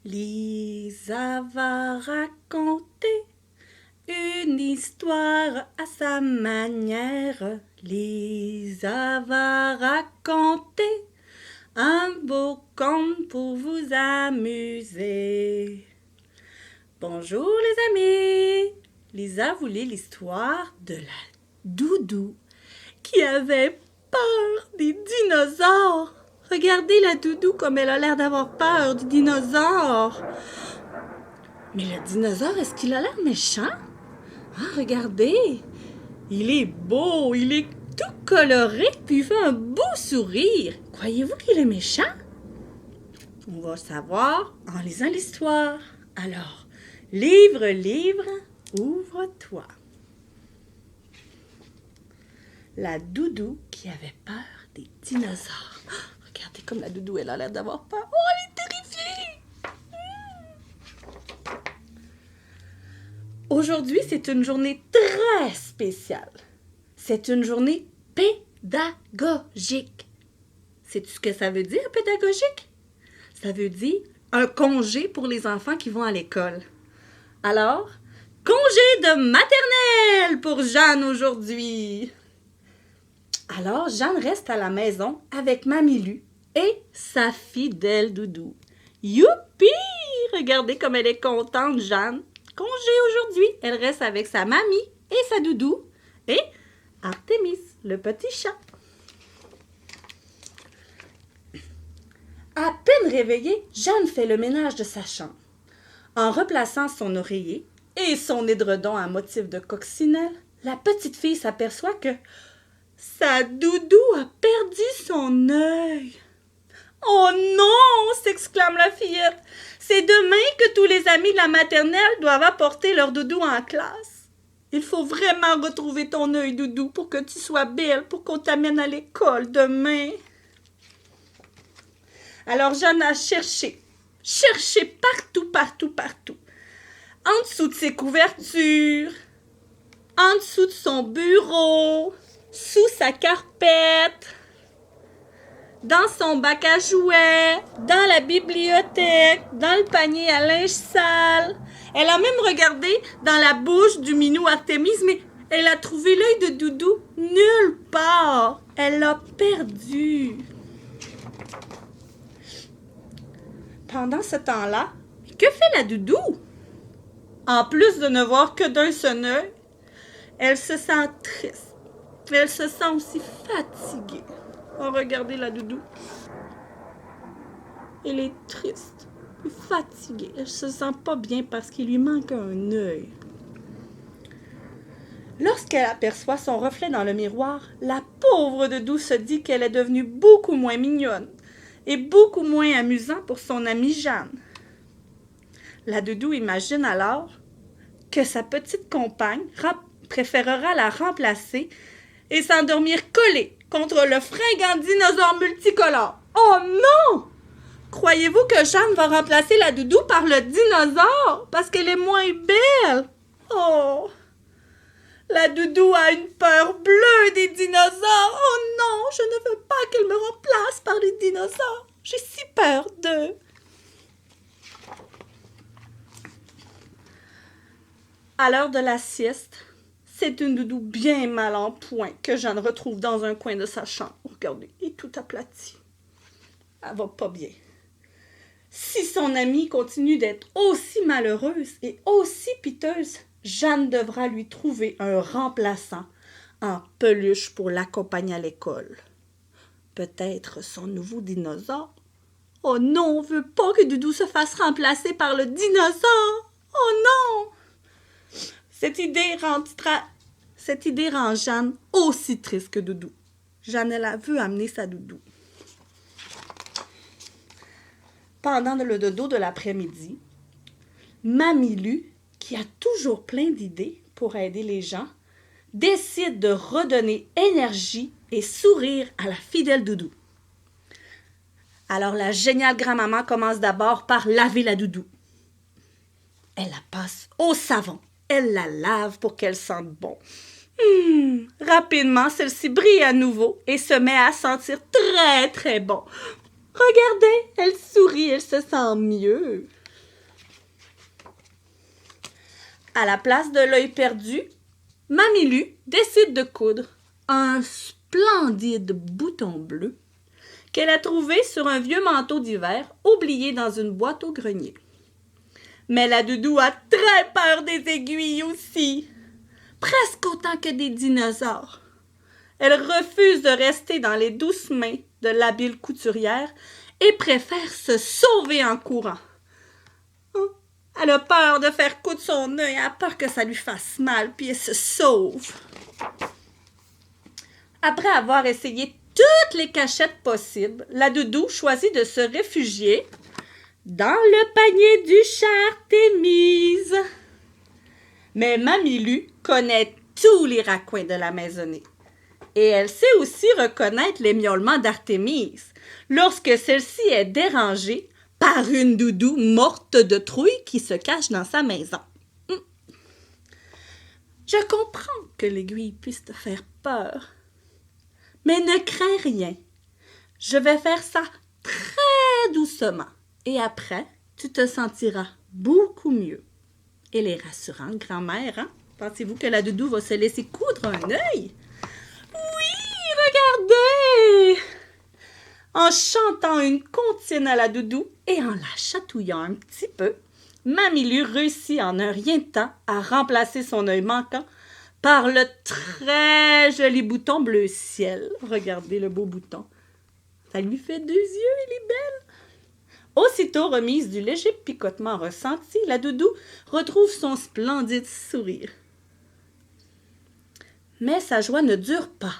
Lisa va raconter une histoire à sa manière. Lisa va raconter un beau conte pour vous amuser. Bonjour les amis! Lisa vous lit l'histoire de la doudou qui avait peur des dinosaures. Regardez la doudou comme elle a l'air d'avoir peur du dinosaure. Mais le dinosaure, est-ce qu'il a l'air méchant? Ah, regardez! Il est beau, il est tout coloré, puis il fait un beau sourire. Croyez-vous qu'il est méchant? On va savoir en lisant l'histoire. Alors, livre, ouvre-toi. La doudou qui avait peur des dinosaures. Oh, regardez comme la doudou, elle a l'air d'avoir peur. Oh, elle est terrifiée! Aujourd'hui, c'est une journée très spéciale. C'est une journée pédagogique. Sais-tu ce que ça veut dire, pédagogique? Ça veut dire un congé pour les enfants qui vont à l'école. Alors, congé de maternelle pour Jeanne aujourd'hui. Alors, Jeanne reste à la maison avec Mamie Lu et sa fidèle doudou. Youpi! Regardez comme elle est contente, Jeanne. Congé aujourd'hui. Elle reste avec sa mamie et sa doudou et Artémis, le petit chat. À peine réveillée, Jeanne fait le ménage de sa chambre. En replaçant son oreiller et son édredon à motif de coccinelle, la petite fille s'aperçoit que sa doudou a perdu son œil. « Oh non! » s'exclame la fillette. « C'est demain que tous les amis de la maternelle doivent apporter leur doudou en classe. Il faut vraiment retrouver ton œil, doudou, pour que tu sois belle, pour qu'on t'amène à l'école demain. » Alors Jeanne a cherché partout. En dessous de ses couvertures, en dessous de son bureau, sous sa carpette, dans son bac à jouets, dans la bibliothèque, dans le panier à linge sale. Elle a même regardé dans la bouche du minou Artémis, mais elle a trouvé l'œil de doudou nulle part. Elle l'a perdu. Pendant ce temps-là, que fait la doudou? En plus de ne voir que d'un seul œil, elle se sent triste. Elle se sent aussi fatiguée. Oh, regardez la doudou. Elle est triste et fatiguée. Elle se sent pas bien parce qu'il lui manque un œil. Lorsqu'elle aperçoit son reflet dans le miroir, la pauvre doudou se dit qu'elle est devenue beaucoup moins mignonne et beaucoup moins amusante pour son amie Jeanne. La doudou imagine alors que sa petite compagne préférera la remplacer et s'endormir collée contre le fringant dinosaure multicolore. Oh non! Croyez-vous que Jeanne va remplacer la doudou par le dinosaure parce qu'elle est moins belle? Oh! La doudou a une peur bleue des dinosaures. Oh non, je ne veux pas qu'elle me remplace par les dinosaures. J'ai si peur d'eux. À l'heure de la sieste, c'est une doudou bien mal en point que Jeanne retrouve dans un coin de sa chambre. Regardez, elle est tout aplatie. Elle va pas bien. Si son amie continue d'être aussi malheureuse et aussi piteuse, Jeanne devra lui trouver un remplaçant en peluche pour l'accompagner à l'école. Peut-être son nouveau dinosaure. Oh non, on veut pas que Doudou se fasse remplacer par le dinosaure. Oh non! Cette idée rend Jeanne aussi triste que Doudou. Jeanne, elle veut amener sa Doudou. Pendant le dodo de l'après-midi, Mamie Lu, qui a toujours plein d'idées pour aider les gens, décide de redonner énergie et sourire à la fidèle doudou. Alors la géniale grand-maman commence d'abord par laver la doudou. Elle la passe au savon. Elle la lave pour qu'elle sente bon. Rapidement, celle-ci brille à nouveau et se met à sentir très, très bon. Regardez, elle sourit, elle se sent mieux. À la place de l'œil perdu, Mamie décide de coudre un splendide bouton bleu qu'elle a trouvé sur un vieux manteau d'hiver oublié dans une boîte au grenier. Mais la doudou a très peur des aiguilles aussi, presque autant que des dinosaures. Elle refuse de rester dans les douces mains de l'habile couturière et préfère se sauver en courant. Elle a peur de faire coudre son œil, elle a peur que ça lui fasse mal, puis elle se sauve. Après avoir essayé toutes les cachettes possibles, la doudou choisit de se réfugier dans le panier du chat Artémise. Mais Mamie Lu connaît tous les raccoins de la maisonnée. Et elle sait aussi reconnaître les miaulements d'Artémise lorsque celle-ci est dérangée par une doudou morte de trouille qui se cache dans sa maison. Je comprends que l'aiguille puisse te faire peur, mais ne crains rien. Je vais faire ça très doucement et après, tu te sentiras beaucoup mieux. Elle est rassurante, grand-mère, hein? Pensez-vous que la doudou va se laisser coudre un œil? Oui, regardez! En chantant une comptine à la doudou et en la chatouillant un petit peu, Mamie Lu réussit en un rien de temps à remplacer son œil manquant par le très joli bouton bleu ciel. Regardez le beau bouton. Ça lui fait 2 yeux, elle est belle. Aussitôt remise du léger picotement ressenti, la doudou retrouve son splendide sourire. Mais sa joie ne dure pas.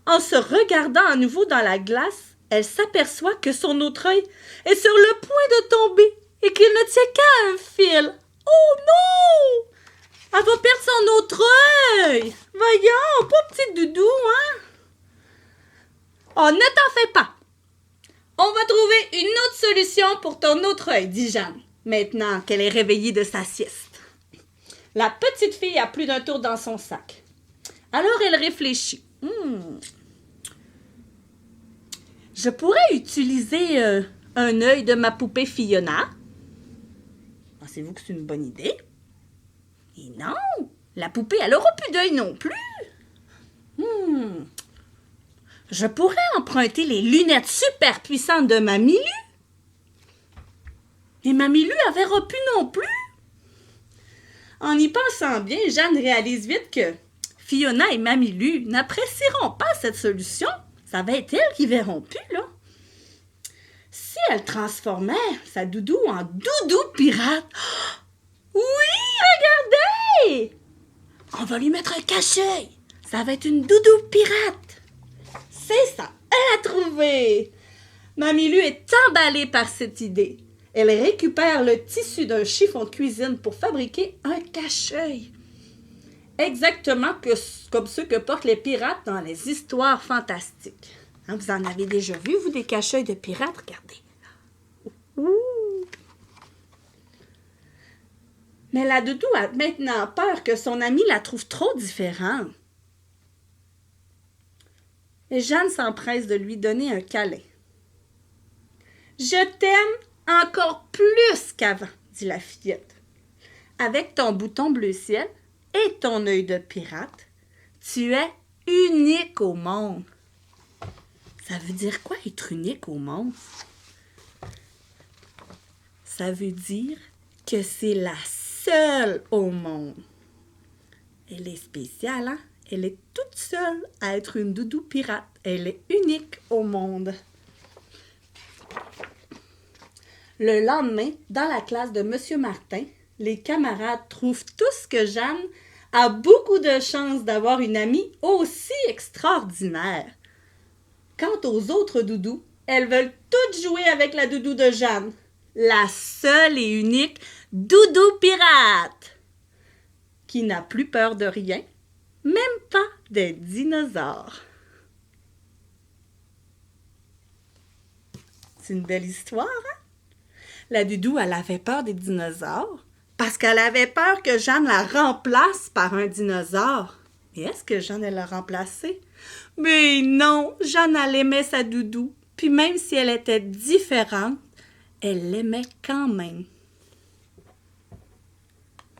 En se regardant à nouveau dans la glace, elle s'aperçoit que son autre œil est sur le point de tomber et qu'il ne tient qu'à un fil. Oh non! Elle va perdre son autre œil! Voyons, pas petite doudou, hein? Oh, ne t'en fais pas! On va trouver une autre solution pour ton autre œil, dit Jeanne, maintenant qu'elle est réveillée de sa sieste. La petite fille a plus d'un tour dans son sac. Alors elle réfléchit. Je pourrais utiliser un œil de ma poupée Fiona. Pensez-vous que c'est une bonne idée? Et non, la poupée, elle n'aura plus d'œil non plus. Je pourrais emprunter les lunettes super puissantes de Mamie Lu. Et Mamie Lu, elle verra plus non plus. En y pensant bien, Jeanne réalise vite que Fiona et Mamie Lu n'apprécieront pas cette solution. Ça va être elles qui verront plus, là. Si elle transformait sa doudou en doudou pirate. Oui, regardez! On va lui mettre un cache-œil. Ça va être une doudou pirate. C'est ça, elle a trouvé. Mamie Lu est emballée par cette idée. Elle récupère le tissu d'un chiffon de cuisine pour fabriquer un cache-œil. Exactement comme ceux que portent les pirates dans les histoires fantastiques. Hein, vous en avez déjà vu, vous, des cache-œils de pirates? Regardez. Ouh. Mais la doudou a maintenant peur que son amie la trouve trop différente. Et Jeanne s'empresse de lui donner un câlin. « Je t'aime encore plus qu'avant, » dit la fillette. « Avec ton bouton bleu ciel et ton œil de pirate, tu es unique au monde. » Ça veut dire quoi être unique au monde? Ça veut dire que c'est la seule au monde. Elle est spéciale, hein? Elle est toute seule à être une doudou pirate. Elle est unique au monde. Le lendemain, dans la classe de M. Martin, les camarades trouvent tous que Jeanne a beaucoup de chance d'avoir une amie aussi extraordinaire. Quant aux autres doudous, elles veulent toutes jouer avec la doudou de Jeanne, la seule et unique doudou pirate, qui n'a plus peur de rien, même pas des dinosaures. C'est une belle histoire, hein? La doudou, elle avait peur des dinosaures parce qu'elle avait peur que Jeanne la remplace par un dinosaure. Mais est-ce que Jeanne, elle l'a remplacée? Mais non, Jeanne, elle aimait sa doudou. Puis même si elle était différente, elle l'aimait quand même.